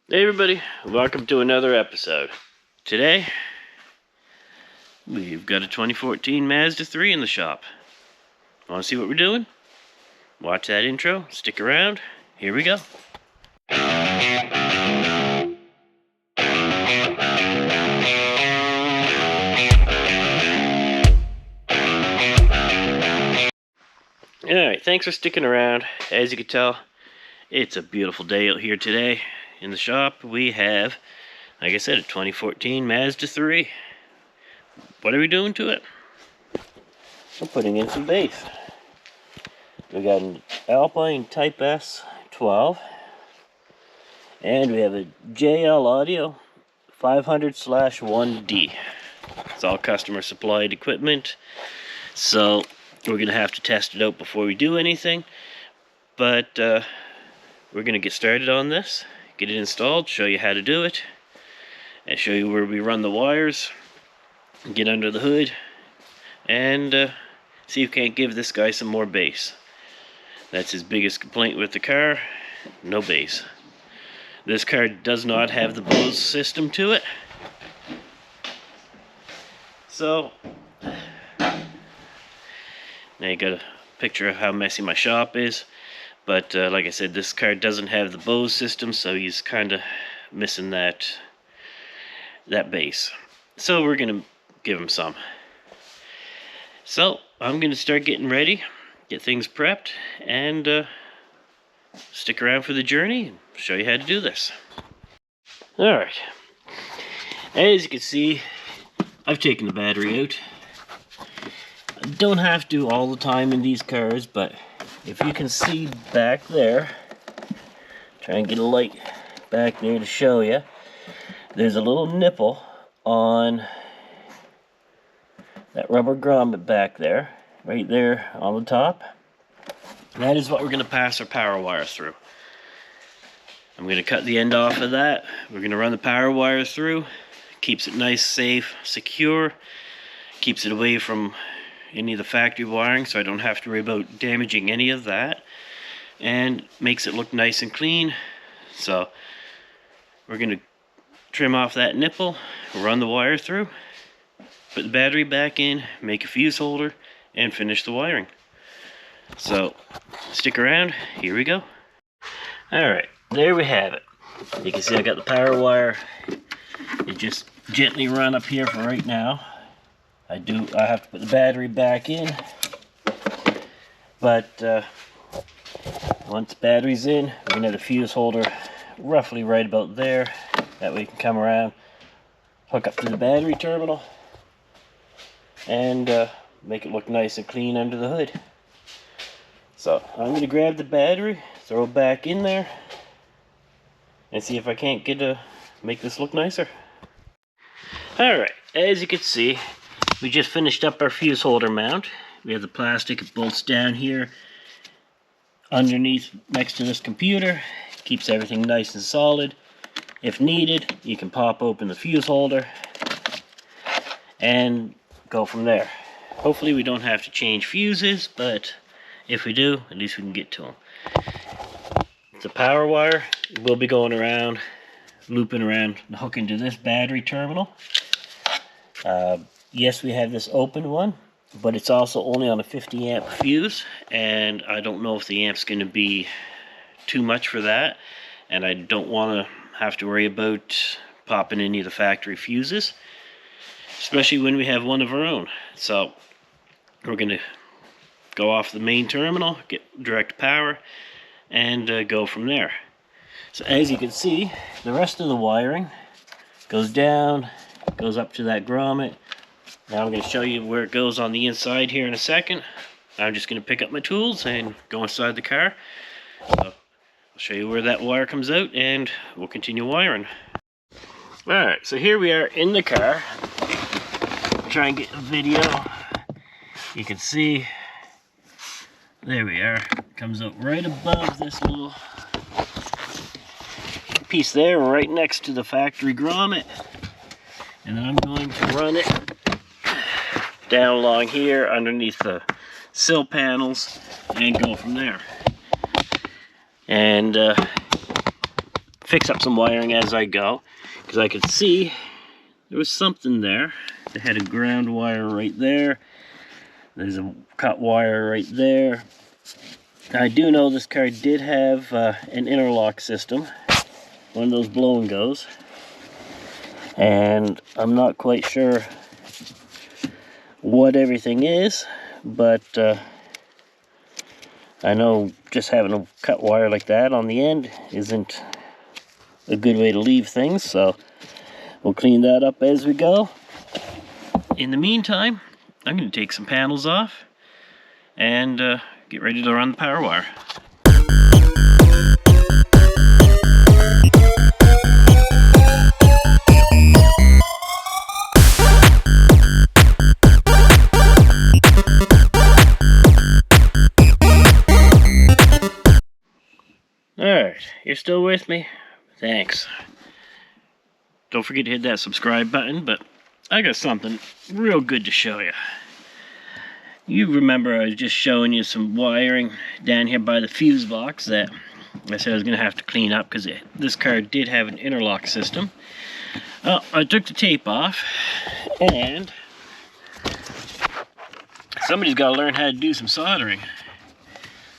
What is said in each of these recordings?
Hey everybody, welcome to another episode. Today, we've got a 2014 Mazda 3 in the shop. Want to see what we're doing? Watch that intro, stick around, here we go. Alright, thanks for sticking around. As you can tell, it's a beautiful day out here today. In the shop, we have, like I said, a 2014 Mazda 3. What are we doing to it? We're putting in some bass. We got an Alpine Type S 12, and we have a JLaudio 500/1D. It's all customer supplied equipment, so we're gonna have to test it out before we do anything. But we're gonna get started on this, get it installed, show you how to do it, and show you where we run the wires, get under the hood, and see if we can't give this guy some more bass. That's his biggest complaint with the car, no bass. This car does not have the Bose system to it. So, now you got a picture of how messy my shop is. But like I said, this car doesn't have the Bose system, so he's kind of missing that bass. So we're going to give him some. So I'm going to start getting ready, get things prepped, and stick around for the journey and show you how to do this. Alright, as you can see, I've taken the battery out. I don't have to all the time in these cars, but if you can see back there, try and get a light back there to show you, there's a little nipple on that rubber grommet back there, right there on the top. And that is what we're going to pass our power wire through. I'm going to cut the end off of that. We're going to run the power wire through. Keeps it nice, safe, secure. Keeps it away from any of the factory wiring, so I don't have to worry about damaging any of that. And makes it look nice and clean. So we're going to trim off that nipple, run the wire through, put the battery back in, make a fuse holder, and finish the wiring. So stick around, here we go. Alright, there we have it. You can see I got the power wire. It just gently run up here for right now. I have to put the battery back in. But once the battery's in, we're going to have the fuse holder roughly right about there. That way you can come around, hook up to the battery terminal, and make it look nice and clean under the hood. So I'm going to grab the battery, throw it back in there, and see if I can't make this look nicer. Alright, as you can see, we just finished up our fuse holder mount. We have the plastic, it bolts down here underneath next to this computer. Keeps everything nice and solid. If needed, you can pop open the fuse holder and go from there. Hopefully we don't have to change fuses, but if we do, at least we can get to them. The power wire will be going around, looping around, and hooking to this battery terminal. Yes, we have this open one, but it's also only on a 50 amp fuse, and I don't know if the amp's going to be too much for that, and I don't want to have to worry about popping any of the factory fuses, especially when we have one of our own. So we're going to go off the main terminal, get direct power, and go from there. So as you can see, the rest of the wiring goes down, goes up to that grommet. Now I'm going to show you where it goes on the inside here in a second. I'm just going to pick up my tools and go inside the car. So I'll show you where that wire comes out, and we'll continue wiring. Alright, so here we are in the car. Try and get a video. You can see, there we are. It comes out right above this little piece there, right next to the factory grommet. And then I'm going to run it down along here underneath the sill panels and go from there. And fix up some wiring as I go, because I could see there was something there. They had a ground wire right there. There's a cut wire right there. I do know this car did have an interlock system, one of those blow and goes, and I'm not quite sure what everything is, but I know just having a cut wire like that on the end isn't a good way to leave things, so we'll clean that up as we go. In the meantime, I'm going to take some panels off and get ready to run the power wire. Alright, you're still with me? Thanks. Don't forget to hit that subscribe button, but I got something real good to show you. You remember I was just showing you some wiring down here by the fuse box that I said I was going to have to clean up because this car did have an interlock system. Well, I took the tape off, and somebody's got to learn how to do some soldering.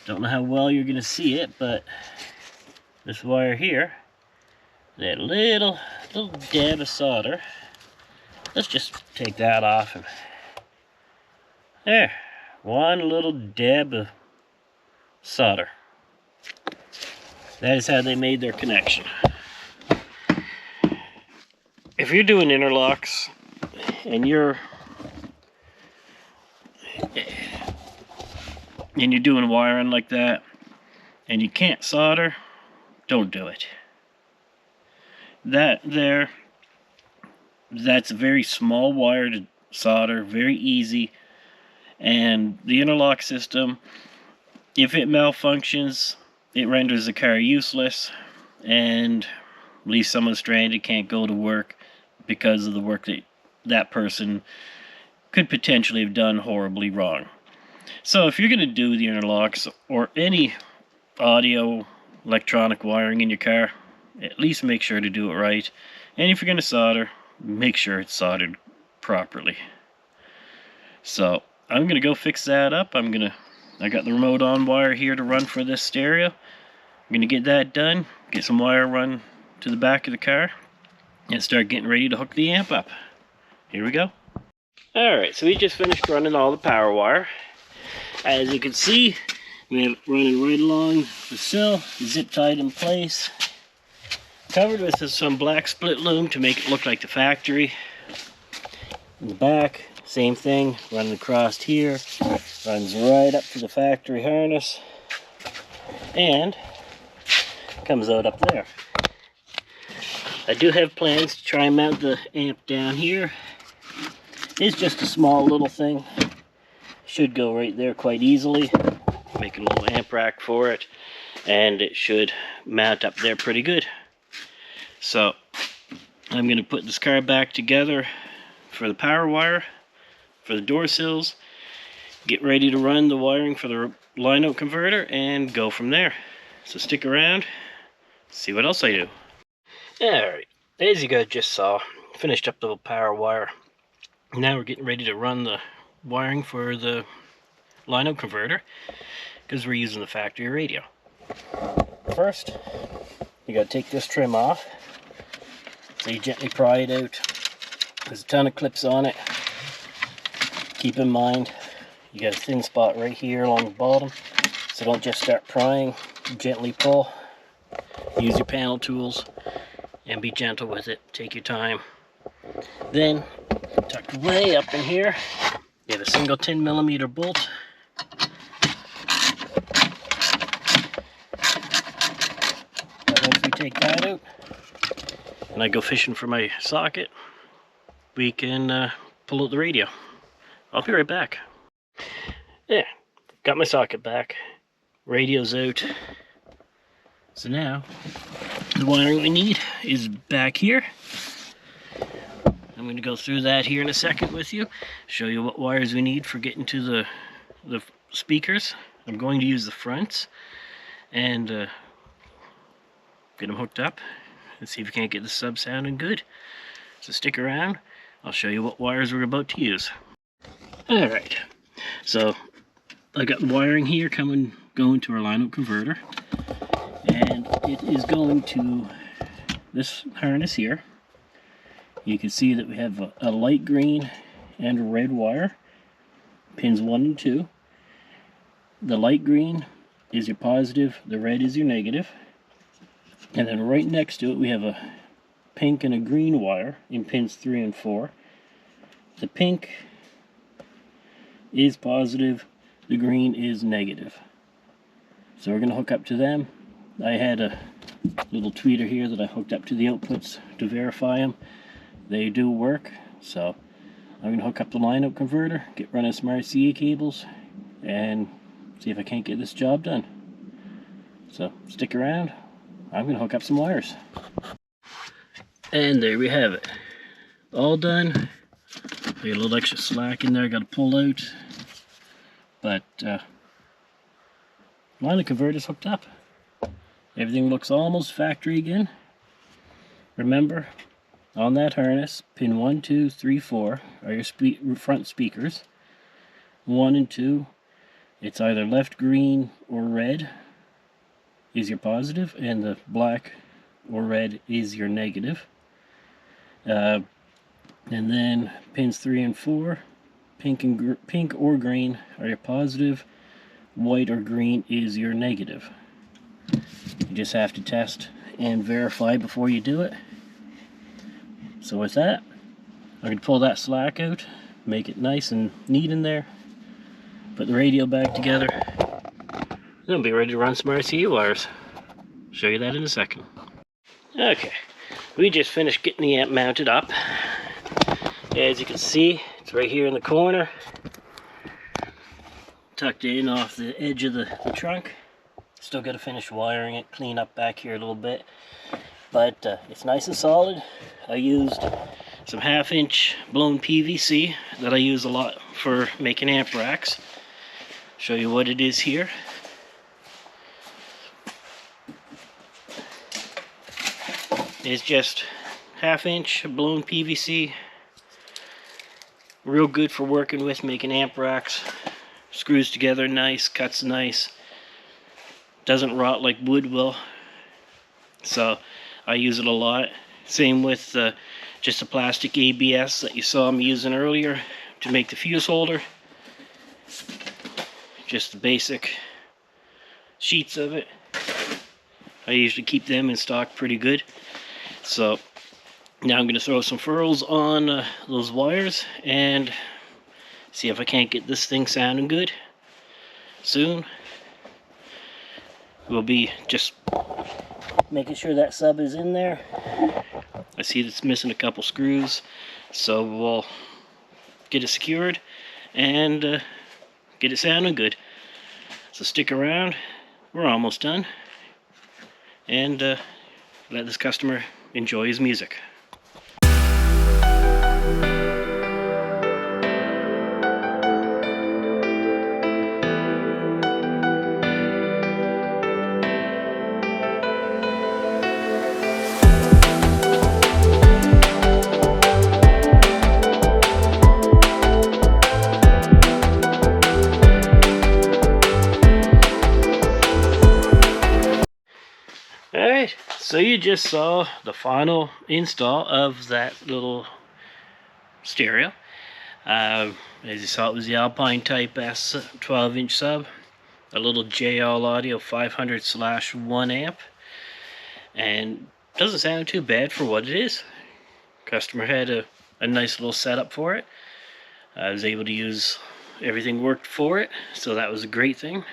Don't know how well you're going to see it, but this wire here, that little dab of solder, let's just take that off. And there, one little dab of solder. That is how they made their connection. If you're doing interlocks and you're doing wiring like that and you can't solder, don't do it. That's a very small wire to solder, very easy, and the interlock system, if it malfunctions, it renders the car useless and leaves someone stranded, can't go to work because of the work that that person could potentially have done horribly wrong. So if you're going to do the interlocks or any audio electronic wiring in your car, at least make sure to do it right. And if you're going to solder, make sure it's soldered properly. So I'm going to go fix that up. I got the remote on wire here to run for this stereo. I'm going to get that done, get some wire run to the back of the car, and start getting ready to hook the amp up. Here we go. Alright, so we just finished running all the power wire. As you can see, we have it running right along the sill, zip tied in place, covered with some black split loom to make it look like the factory. In the back, same thing, running across here, runs right up to the factory harness, and comes out up there. I do have plans to try and mount the amp down here. It's just a small little thing. Should go right there quite easily. Make a little amp rack for it, and it should mount up there pretty good. So I'm going to put this car back together for the power wire, for the door sills, get ready to run the wiring for the line out converter, and go from there. So stick around, see what else I do. Alright, as you guys just saw, finished up the power wire. Now we're getting ready to run the wiring for the line out converter, because we're using the factory radio. First, you gotta take this trim off. So you gently pry it out. There's a ton of clips on it. Keep in mind, you got a thin spot right here along the bottom, so don't just start prying. Gently pull. Use your panel tools and be gentle with it. Take your time. Then, tucked way up in here, you have a single 10mm bolt. Once we take that out, and I go fishing for my socket, we can pull out the radio. I'll be right back. Yeah, got my socket back. Radio's out. So now, the wiring we need is back here. I'm going to go through that here in a second with you. Show you what wires we need for getting to the speakers. I'm going to use the fronts and get them hooked up and see if we can't get the sub sounding good. So stick around, I'll show you what wires we're about to use. Alright, so I got the wiring here going to our line-out converter, and it is going to this harness here. You can see that we have a light green and a red wire, pins 1 and 2. The light green is your positive, the red is your negative, and then right next to it we have a pink and a green wire in pins 3 and 4. The pink is positive, the green is negative. So we're going to hook up to them. I had a little tweeter here that I hooked up to the outputs to verify them. They do work, so I'm going to hook up the line-out converter, get running some RCA cables, and see if I can't get this job done. So stick around, I'm going to hook up some wires. And there we have it. All done. I got a little extra slack in there I got to pull out. But line-out converter's hooked up. Everything looks almost factory again. Remember, on that harness, pin 1, 2, 3, 4 are your front speakers. 1 and 2, it's either left green or red is your positive, and the black or red is your negative. And then pins 3 and 4, pink or green are your positive, white or green is your negative. You just have to test and verify before you do it. So with that, I'm going to pull that slack out, make it nice and neat in there, put the radio back together, then I'll be ready to run some RCA wires. Show you that in a second. Okay, we just finished getting the amp mounted up. As you can see, it's right here in the corner, tucked in off the edge of the trunk. Still got to finish wiring it, clean up back here a little bit, but it's nice and solid. I used some 1/2-inch blown PVC that I use a lot for making amp racks. Show you what it is here. It's just 1/2-inch blown PVC. Real good for working with, making amp racks. Screws together nice, cuts nice. Doesn't rot like wood will. So I use it a lot. Same with just the plastic ABS that you saw me using earlier to make the fuse holder. Just the basic sheets of it. I usually keep them in stock pretty good. So now I'm going to throw some furls on those wires and see if I can't get this thing sounding good. Soon we'll be just making sure that sub is in there. I see it's missing a couple screws, so we'll get it secured and get it sounding good. So stick around, we're almost done, and let this customer enjoy his music. Alright, so you just saw the final install of that little stereo. As you saw, it was the Alpine Type S 12-inch sub, a little JLaudio 500/1 amp, and doesn't sound too bad for what it is. Customer had a nice little setup for it. I was able to use everything worked for it, so that was a great thing.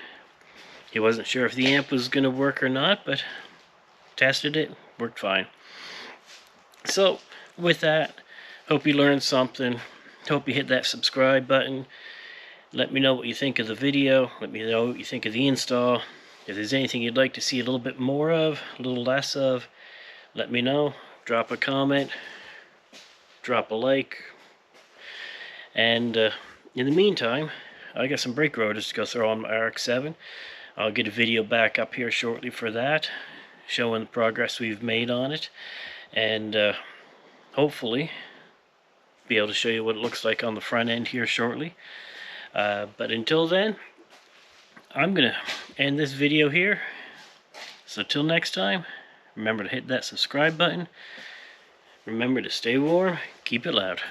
He wasn't sure if the amp was going to work or not, but tested it, worked fine. So with that, hope you learned something. Hope you hit that subscribe button. Let me know what you think of the video. Let me know what you think of the install. If there's anything you'd like to see a little bit more of, a little less of, let me know. Drop a comment, drop a like, and in the meantime, I got some brake rotors to go throw on my RX-7. I'll get a video back up here shortly for that. showing the progress we've made on it, and hopefully be able to show you what it looks like on the front end here shortly. But until then, I'm gonna end this video here. So till next time, remember to hit that subscribe button. Remember to stay warm, keep it loud.